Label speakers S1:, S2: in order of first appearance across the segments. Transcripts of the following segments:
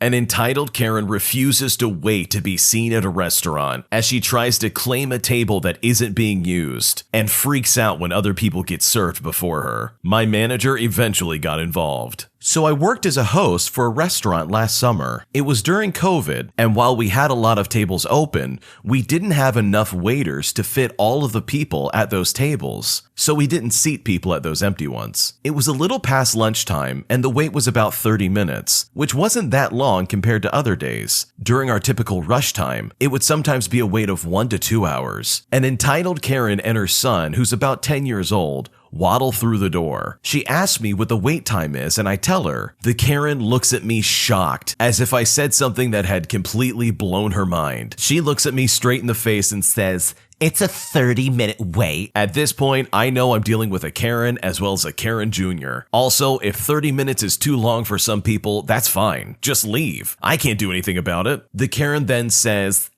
S1: An entitled Karen refuses to wait to be seen at a restaurant as she tries to claim a table that isn't being used and freaks out when other people get served before her. My manager eventually got involved. So I worked as a host for a restaurant last summer. It was during COVID, and while we had a lot of tables open, we didn't have enough waiters to fit all of the people at those tables, so we didn't seat people at those empty ones. It was a little past lunchtime, and the wait was about 30 minutes, which wasn't that long compared to other days. During our typical rush time, it would sometimes be a wait of 1 to 2 hours. An entitled Karen and her son, who's about 10 years old, waddle through the door. She asks me what the wait time is, and I tell her. The Karen looks at me shocked, as if I said something that had completely blown her mind. She looks at me straight in the face and says, "It's a 30-minute wait." At this point, I know I'm dealing with a Karen as well as a Karen Jr. Also, if 30 minutes is too long for some people, that's fine. Just leave. I can't do anything about it. The Karen then says,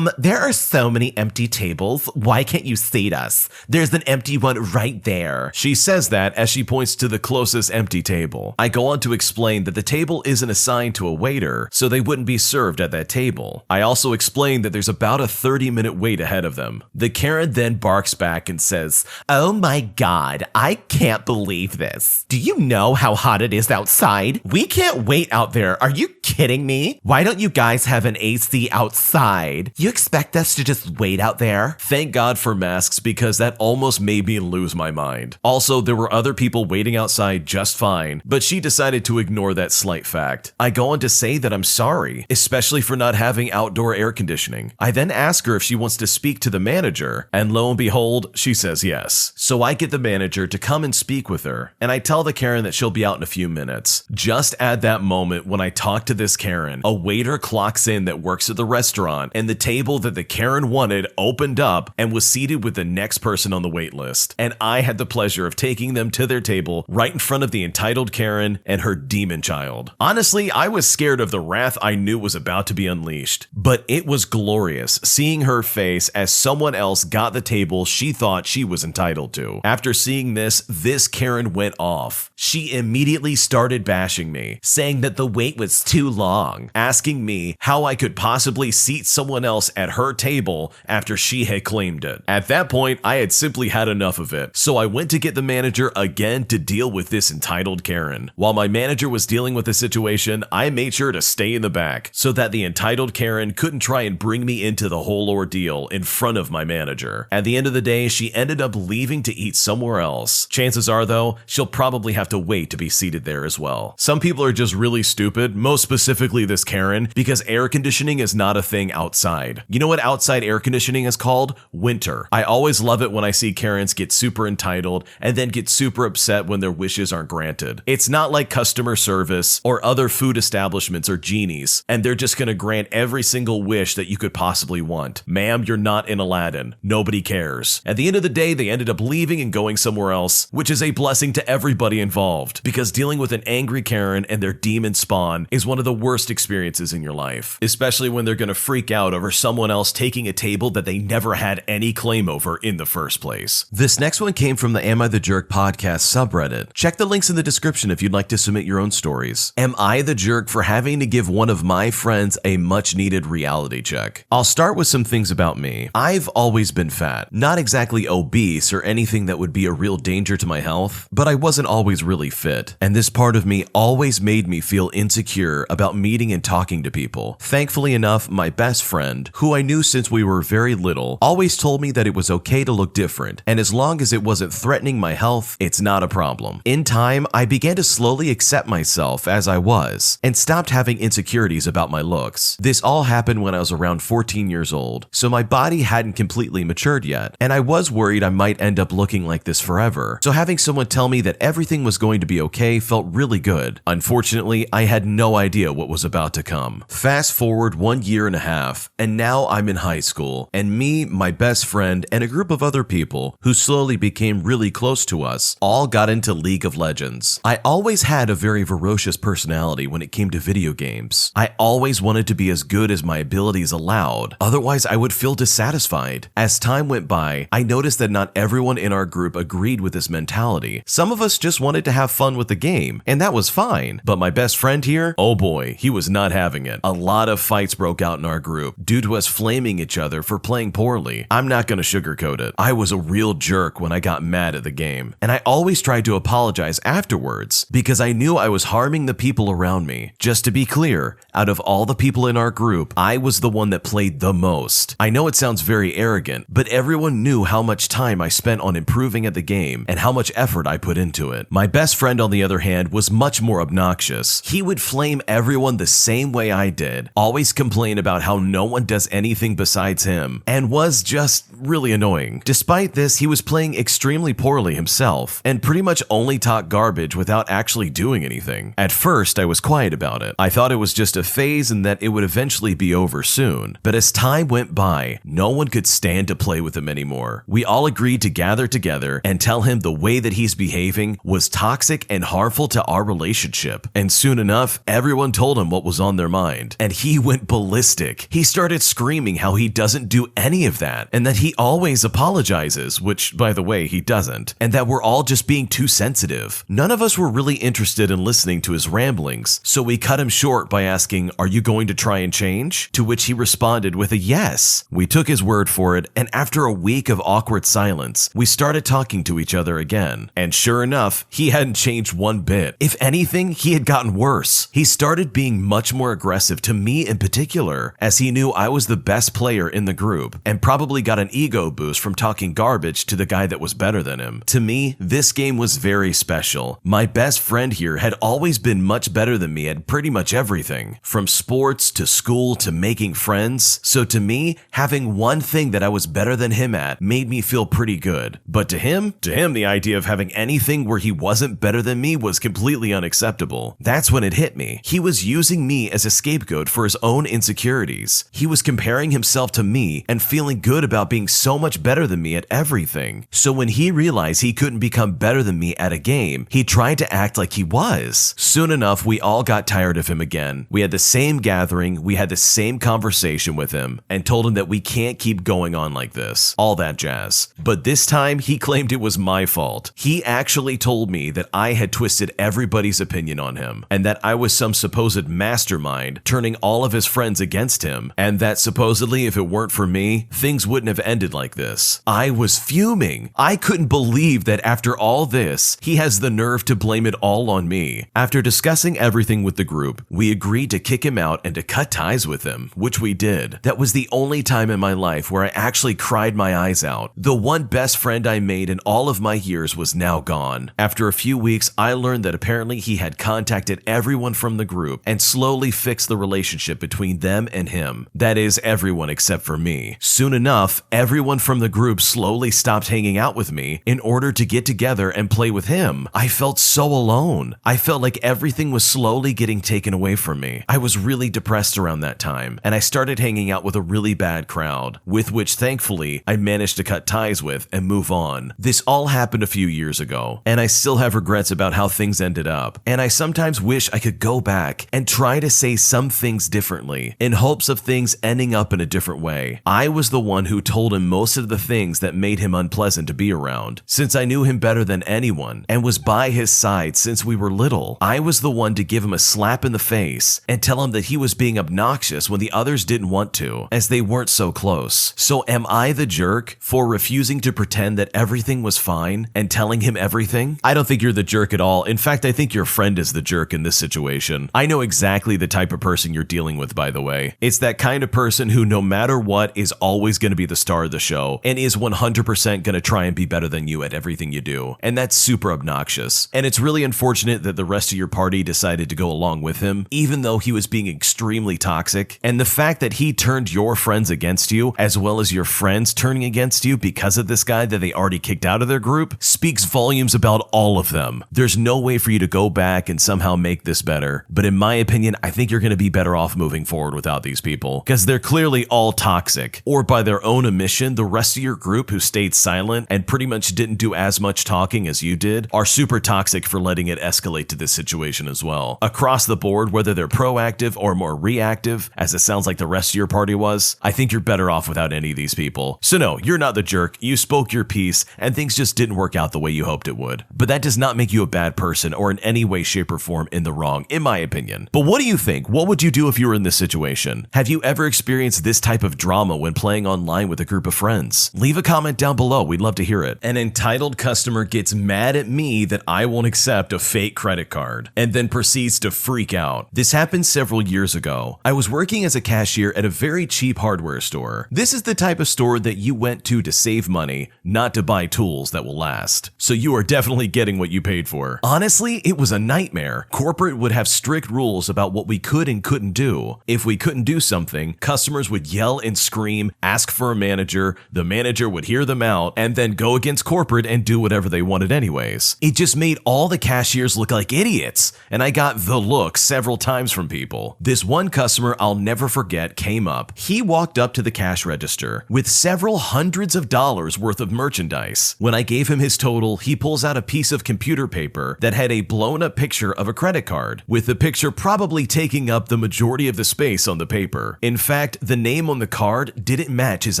S1: there are so many empty tables. Why can't you seat us? There's an empty one right there. She says that as she points to the closest empty table. I go on to explain that the table isn't assigned to a waiter, so they wouldn't be served at that table. I also explain that there's about a 30-minute wait ahead of them. The Karen then barks back and says, "Oh my God, I can't believe this. Do you know how hot it is outside? We can't wait out there. Are you kidding me? Why don't you guys have an AC outside? You expect us to just wait out there?" Thank God for masks, because that almost made me lose my mind. Also, there were other people waiting outside just fine, but she decided to ignore that slight fact. I go on to say that I'm sorry, especially for not having outdoor air conditioning. I then ask her if she wants to speak to the manager, and lo and behold, she says yes. So I get the manager to come and speak with her, and I tell the Karen that she'll be out in a few minutes. Just at that moment, when I talk to this Karen, a waiter clocks in that works at the restaurant, and the table that the Karen wanted opened up and was seated with the next person on the wait list. And I had the pleasure of taking them to their table right in front of the entitled Karen and her demon child. Honestly, I was scared of the wrath I knew was about to be unleashed, but it was glorious seeing her face as someone else got the table she thought she was entitled to. After seeing this Karen went off. She immediately started bashing me, saying that the wait was too long, asking me how I could possibly seat someone else at her table after she had claimed it. At that point, I had simply had enough of it, so I went to get the manager again to deal with this entitled Karen. While my manager was dealing with the situation, I made sure to stay in the back so that the entitled Karen couldn't try and bring me into the whole ordeal in front of my manager. At the end of the day, she ended up leaving to eat somewhere else. Chances are, though, she'll probably have to wait to be seated there as well. Some people are just really stupid, most specifically this Karen, because air conditioning is not a thing outside. You know what outside air conditioning is called? Winter. I always love it when I see Karens get super entitled and then get super upset when their wishes aren't granted. It's not like customer service or other food establishments or genies, and they're just gonna grant every single wish that you could possibly want. Ma'am, you're not in Aladdin. Nobody cares. At the end of the day, they ended up leaving and going somewhere else, which is a blessing to everybody involved, because dealing with an angry Karen and their demon spawn is one of the worst experiences in your life, especially when they're gonna freak out over someone else taking a table that they never had any claim over in the first place. This next one came from the Am I the Jerk podcast subreddit. Check the links in the description if you'd like to submit your own stories. Am I the jerk for having to give one of my friends a much needed reality check? I'll start with some things about me. I've always been fat, not exactly obese or anything that would be a real danger to my health, but I wasn't always really fit, and this part of me always made me feel insecure about meeting and talking to people. Thankfully enough, my best friend, who I knew since we were very little, always told me that it was okay to look different, and as long as it wasn't threatening my health, it's not a problem. In time, I began to slowly accept myself as I was, and stopped having insecurities about my looks. This all happened when I was around 14 years old, so my body hadn't completely matured yet, and I was worried I might end up looking like this forever. So having someone tell me that everything was going to be okay felt really good. Unfortunately, I had no idea what was about to come. Fast forward 1 year and a half, and now I'm in high school, and me, my best friend, and a group of other people who slowly became really close to us all got into League of Legends. I always had a very ferocious personality when it came to video games. I always wanted to be as good as my abilities allowed, otherwise I would feel dissatisfied. mind. As time went by, I noticed that not everyone in our group agreed with this mentality. Some of us just wanted to have fun with the game, and that was fine. But my best friend here, oh boy, he was not having it. A lot of fights broke out in our group due to us flaming each other for playing poorly. I'm not gonna sugarcoat it. I was a real jerk when I got mad at the game, and I always tried to apologize afterwards because I knew I was harming the people around me. Just to be clear, out of all the people in our group, I was the one that played the most. I know it sounds very arrogant, but everyone knew how much time I spent on improving at the game and how much effort I put into it. My best friend, on the other hand, was much more obnoxious. He would flame everyone the same way I did, always complain about how no one does anything besides him, and was just really annoying. Despite this, he was playing extremely poorly himself, and pretty much only talked garbage without actually doing anything. At first, I was quiet about it. I thought it was just a phase and that it would eventually be over soon. But as time went by, no one could stand to play with him anymore. We all agreed to gather together and tell him the way that he's behaving was toxic and harmful to our relationship. And soon enough, everyone told him what was on their mind, and he went ballistic. He started screaming how he doesn't do any of that, and that he always apologizes, which, by the way, he doesn't, and that we're all just being too sensitive. None of us were really interested in listening to his ramblings, so we cut him short by asking, "Are you going to try and change?" To which he responded with a yes. We took his word for it, and after a week of awkward silence, we started talking to each other again. And sure enough, he hadn't changed one bit. If anything, he had gotten worse. He started being much more aggressive to me in particular, as he knew I was the best player in the group, and probably got an ego boost from talking garbage to the guy that was better than him. To me, this game was very special. My best friend here had always been much better than me at pretty much everything, from sports to school to making friends. So to me, having one thing that I was better than him at made me feel pretty good. But to him, the idea of having anything where he wasn't better than me was completely unacceptable. That's when it hit me. He was using me as a scapegoat for his own insecurities. He was comparing himself to me and feeling good about being so much better than me at everything. So when he realized he couldn't become better than me at a game, he tried to act like he was. Soon enough, we all got tired of him again. We had the same gathering, we had the same conversation with him, and told him that we can't keep going on like this. All that jazz. But this time, he claimed it was my fault. He actually told me that I had twisted everybody's opinion on him, and that I was some supposed mastermind turning all of his friends against him, and that supposedly if it weren't for me, things wouldn't have ended like this. I was fuming. I couldn't believe that after all this, he has the nerve to blame it all on me. After discussing everything with the group, we agreed to kick him out and to cut ties with him, which we did. That was the only time in my life where I actually cried my eyes out. The one best friend I made in all of my years was now gone. After a few weeks, I learned that apparently he had contacted everyone from the group and slowly fixed the relationship between them and him. That is, everyone except for me. Soon enough, everyone from the group slowly stopped hanging out with me in order to get together and play with him. I felt so alone. I felt like everything was slowly getting taken away from me. I was really depressed around that time, and I started hanging out with a really bad crowd, with which thankfully I managed to cut ties with and move on. This all happened a few years ago, and I still have regrets about how things ended up, and I sometimes wish I could go back and try to say some things differently in hopes of things ending up in a different way. I was the one who told him most of the things that made him unpleasant to be around, since I knew him better than anyone and was by his side since we were little. I was the one to give him a slap in the face and tell him that he was being obnoxious when the others didn't want to, as they weren't so close. So am I the jerk for refusing to pretend that everything was fine and telling him everything? I don't think you're the jerk at all. In fact, I think your friend is the jerk in this situation. I know exactly the type of person you're dealing with, by the way. It's that kind of person who, no matter what, is always going to be the star of the show and is 100% going to try and be better than you at everything you do. And that's super obnoxious. And it's really unfortunate that the rest of your party decided to go along with him, even though he was being extremely toxic. And the fact that he turned your friends against you, as well as your friends turning against you because of this guy that they already kicked out of their group, speaks volumes about all of them. There's no way for you to go back and somehow make this better. But in my opinion, I think you're going to be better off moving forward without these people, because they're clearly all toxic. Or by their own admission, the rest of your group who stayed silent and pretty much didn't do as much talking as you did are super toxic for letting it escalate to this situation as well. Across the board, whether they're proactive or more reactive, as it sounds like the rest of your party was, I think you're better off without any of these people. So no, you're not the jerk. You spoke your piece and things just didn't work out the way you hoped it would. But that does not make you a bad person or in any way, shape, or form in the wrong, in my opinion. But what do you think? What would you do if you were in this situation? Have you ever experienced this type of drama when playing online with a group of friends? Leave a comment down below. We'd love to hear it. An entitled customer gets mad at me that I won't accept a fake credit card and then proceeds to freak out. This happened several years ago. I was working as a cashier at a very cheap hardware store. This is the type of store that you went to save money, not to buy tools that will last. So you are definitely getting what you paid for. Honestly, it was a nightmare. Corporate would have strict rules about what we could and couldn't do. If we couldn't do something, customers would yell and scream, ask for a manager, the manager would hear them out, and then go against corporate and do whatever they wanted anyways. It just made all the cashiers look like idiots, and I got the look several times from people. This one customer I'll never forget came up. He walked up to the cash register with several hundreds of dollars worth of merchandise. When I gave him his total, he pulls out a piece of computer paper that had a blown up picture of a credit card, with the picture probably taking up the majority of the space on the paper. In fact, the name on the card didn't match his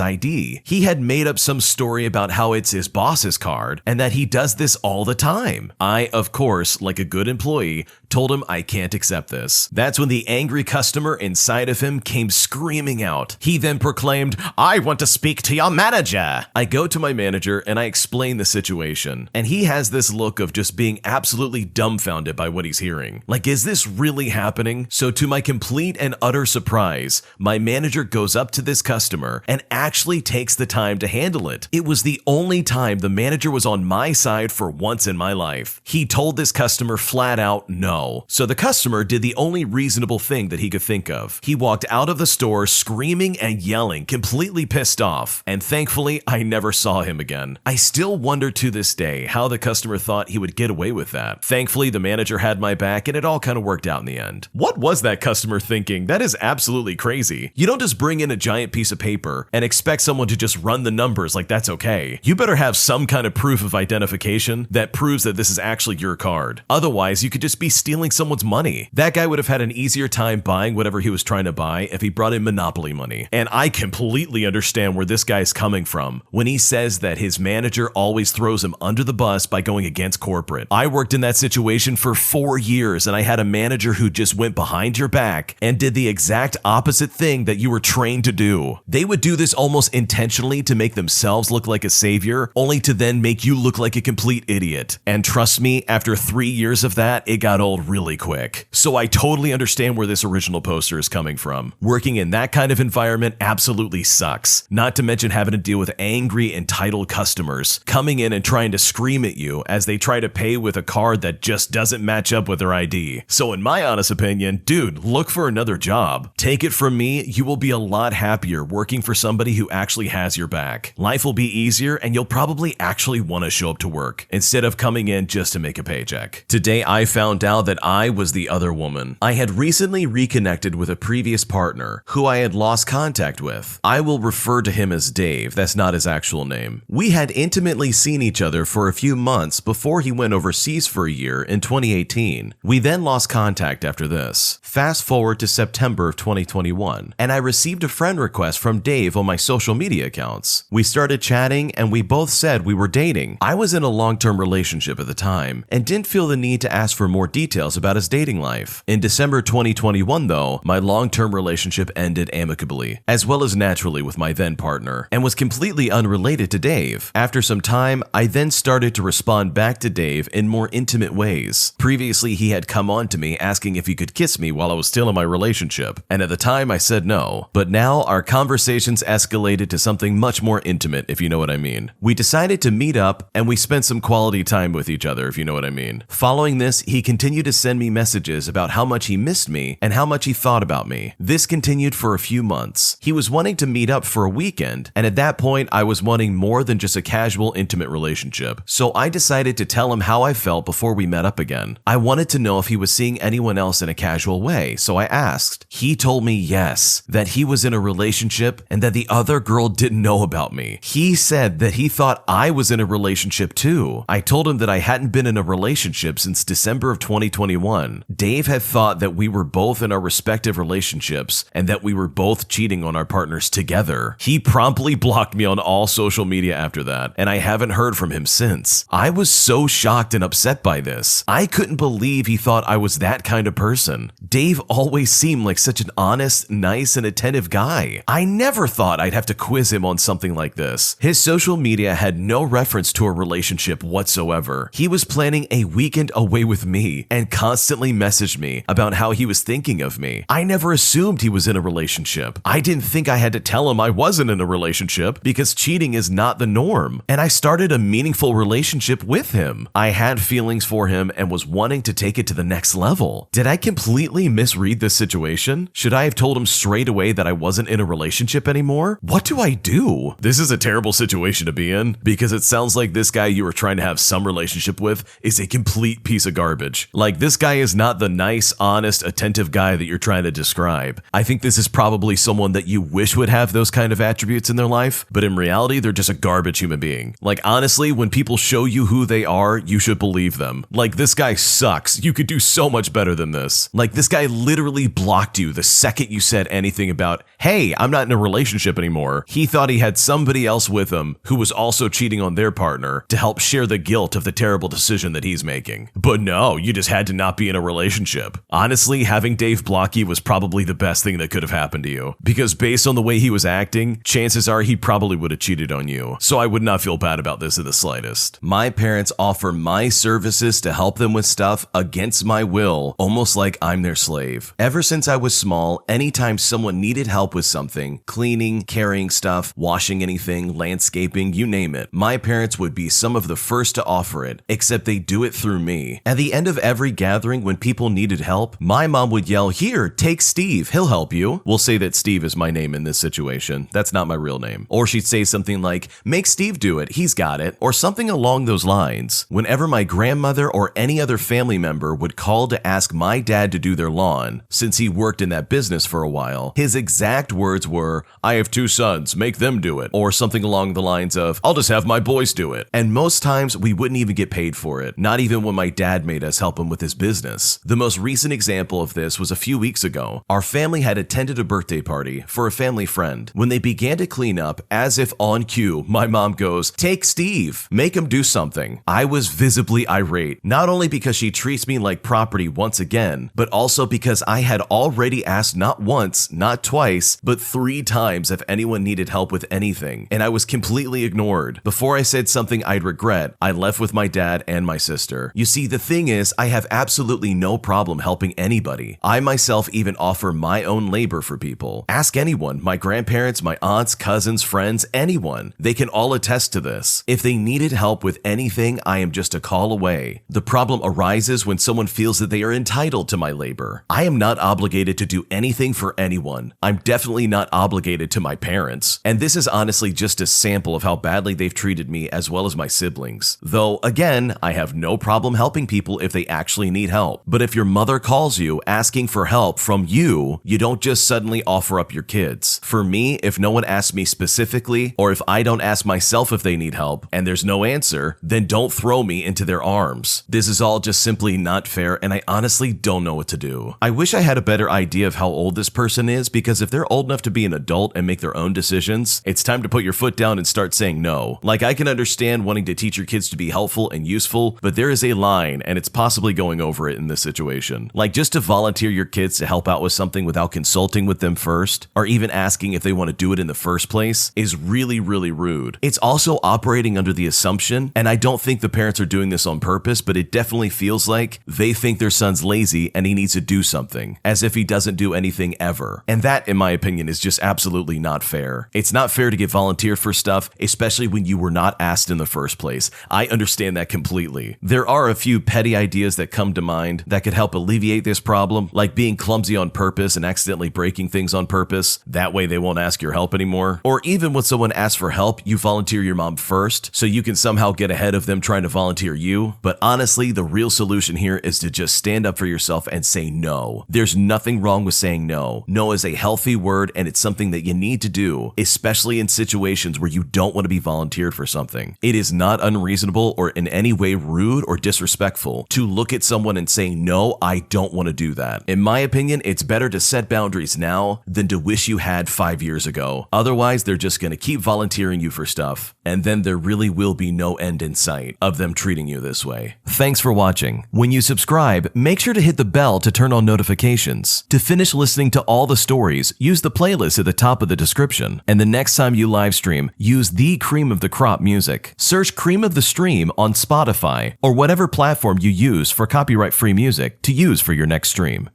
S1: ID. He had made up some story about how it's his boss's card and that he does this all the time. I, of course, like a good employee, told him I can't accept this. That's when the angry customer inside of him came screaming out. He then proclaimed, "I want to speak to your manager." I go to my manager and I explain the situation, and he has this look of just being absolutely dumbfounded by what he's hearing. Like, is this really happening? So to my complete and utter surprise, my manager goes up to this customer and actually takes the time to handle it. It was the only time the manager was on my side for once in my life. He told this customer flat out no. So the customer did the only reasonable thing that he could think of. He walked out of the store screaming and yelling, completely pissed off, and thankfully I never saw him again. I still wonder to this day how the customer thought he would get away with that. Thankfully, the manager had my back and it all kind of worked out in the end. What was that customer thinking? That is absolutely crazy. You don't just bring in a giant piece of paper and expect someone to just run the numbers like that's okay. You better have some kind of proof of identification that proves that this is actually your card. Otherwise, you could just be stealing someone's money. That guy would have had an easier time buying whatever he was trying to buy if he brought in Monopoly money. And I completely understand where this guy's coming from when he says that his manager always throws him under the bus by going against corporate. I worked in that situation for 4 years and I had a manager who just went behind your back and did the exact opposite thing that you were trained to do. They would do this almost intentionally to make themselves look like a savior, only to then make you look like a complete idiot. And trust me, after 3 years of that, it got old really quick. So I totally understand where this original poster is coming from. Working in that kind of environment absolutely sucks. Not to mention having to deal with angry, entitled customers coming in and trying to scream at you as they try to pay with a card that just doesn't match up with their ID. So in my honest opinion, dude, look for another job. Take it from me, you will be a lot happier working for somebody who actually has your back. Life will be easier and you'll probably actually want to show up to work instead of coming in just to make a paycheck. Today I found out that I was the other woman. I had recently reconnected with a previous partner who I had lost contact with. I will refer to him as Dave, that's not his actual name. We had intimately seen each other for a few months before he went overseas for a year in 2018. We then lost contact after this. Fast forward to September of 2021, and I received a friend request from Dave on my social media accounts. We started chatting and we both said we were dating. I was in a long-term relationship at the time and didn't feel the need to ask for more details about his dating life. In December 2021 though, my long-term relationship ended amicably, as well as naturally with my then partner, and was completely unrelated to Dave. After some time, I then started to respond back to Dave in more intimate ways. Previously, he had come on to me asking if he could kiss me while I was still in my relationship, and at the time I said no. But now our conversations escalated to something much more intimate, if you know what I mean. We decided to meet up and we spent some quality time with each other, if you know what I mean. Following this, he continued to send me messages about how much he missed me and how much he thought about me. This continued for a few months. He was wanting to meet up for a weekend, and at that point I was wanting more than just a casual, intimate relationship. So I decided to tell him how I felt before we met up again. I wanted to know if he was seeing anyone else in a casual way, so I asked. He told me yes, that he was in a relationship and that the other girl didn't know about me. He said that he thought I was in a relationship too. I told him that I hadn't been in a relationship since December of 2021. Dave had thought that we were both in our respective relationships and that we were both cheating on our partners together. further. He promptly blocked me on all social media after that, and I haven't heard from him since. I was so shocked and upset by this. I couldn't believe he thought I was that kind of person. Dave always seemed like such an honest, nice, and attentive guy. I never thought I'd have to quiz him on something like this. His social media had no reference to a relationship whatsoever. He was planning a weekend away with me and constantly messaged me about how he was thinking of me. I never assumed he was in a relationship. I didn't think I had to tell him I wasn't in a relationship because cheating is not the norm. And I started a meaningful relationship with him. I had feelings for him and was wanting to take it to the next level. Did I completely misread this situation? Should I have told him straight away that I wasn't in a relationship anymore? What do I do? This is a terrible situation to be in because it sounds like this guy you were trying to have some relationship with is a complete piece of garbage. Like, this guy is not the nice, honest, attentive guy that you're trying to describe. I think this is probably someone that you wish would have those kind of attributes in their life, but in reality, they're just a garbage human being. Like, honestly, when people show you who they are, you should believe them. Like, this guy sucks. You could do so much better than this. Like, this guy literally blocked you the second you said anything about, hey, I'm not in a relationship anymore. He thought he had somebody else with him who was also cheating on their partner to help share the guilt of the terrible decision that he's making. But no, you just had to not be in a relationship. Honestly, having Dave block you was probably the best thing that could have happened to you, because based on the way he was acting, chances are he probably would have cheated on you. So I would not feel bad about this in the slightest. My parents offer my services to help them with stuff against my will, almost like I'm their slave. Ever since I was small, anytime someone needed help with something, cleaning, carrying stuff, washing anything, landscaping, you name it, my parents would be some of the first to offer it, except they do it through me. At the end of every gathering when people needed help, my mom would yell, "Here, take Steve, he'll help you." We'll say that Steve is my name in this situation. That's not my real name. Or she'd say something like, "Make Steve do it, he's got it," or something along those lines. Whenever my grandmother or any other family member would call to ask my dad to do their lawn, since he worked in that business for a while, his exact words were, "I have 2 sons, make them do it," or something along the lines of, "I'll just have my boys do it." And most times we wouldn't even get paid for it, not even when my dad made us help him with his business. The most recent example of this was a few weeks ago. Our family had attended a birthday party for a family friend. When they began to clean up, as if on cue, my mom goes, "Take Steve, make him do something." I was visibly irate, not only because she treats me like property once again, but also because I had already asked not once, not twice, but 3 times if anyone needed help with anything, and I was completely ignored. Before I said something I'd regret, I left with my dad and my sister. You see, the thing is, I have absolutely no problem helping anybody. I myself even offer my own labor for people. Ask anyone, my grandparents, my aunts, cousins, friends, anyone. They can all attest to this. If they needed help with anything, I am just a call away. The problem arises when someone feels that they are entitled to my labor. I am not obligated to do anything for anyone. I'm definitely not obligated to my parents. And this is honestly just a sample of how badly they've treated me as well as my siblings. Though, again, I have no problem helping people if they actually need help. But if your mother calls you asking for help from you, you don't just suddenly offer up your kids. For me, if no one asks me specifically, or if I don't ask myself if they need help, and there's no answer, then don't throw me into their arms. This is all just simply not fair, and I honestly don't know what to do. I wish I had a better idea of how old this person is, because if they're old enough to be an adult and make their own decisions, it's time to put your foot down and start saying no. Like, I can understand wanting to teach your kids to be helpful and useful, but there is a line, and it's possibly going over it in this situation. Like, just to volunteer your kids to help out with something without consulting with them first, or even asking if they want to do it in the first place, is really, really rude. It's also operating under the assumption, and I don't think the parents are doing this on purpose, but it definitely feels like they think their son's lazy and he needs to do something, as if he doesn't do anything ever. And that, in my opinion, is just absolutely not fair. It's not fair to get volunteered for stuff, especially when you were not asked in the first place. I understand that completely. There are a few petty ideas that come to mind that could help alleviate this problem, like being clumsy on purpose and accidentally breaking things on purpose. That way they won't ask your help anymore. Or even when someone asks for help, you volunteer your mom first, so you can somehow get ahead of them trying to volunteer you. But honestly, the real solution here is to just stand up for yourself and say no. There's nothing wrong with saying no. No is a healthy word, and it's something that you need to do, especially in situations where you don't want to be volunteered for something. It is not unreasonable or in any way rude or disrespectful to look at someone and say, "No, I don't want to do that." In my opinion, it's better to set boundaries now than to wish you had 5 years ago. Otherwise, they're just going to keep volunteering you for stuff, and then there really will be no end in sight of them treating you this way. Thanks for watching. When you subscribe, make sure to hit the bell to turn on notifications. To finish listening to all the stories, use the playlist at the top of the description. And the next time you live stream, use the cream of the crop music. Search Cream of the Stream on Spotify or whatever platform you use for copyright-free music to use for your next stream.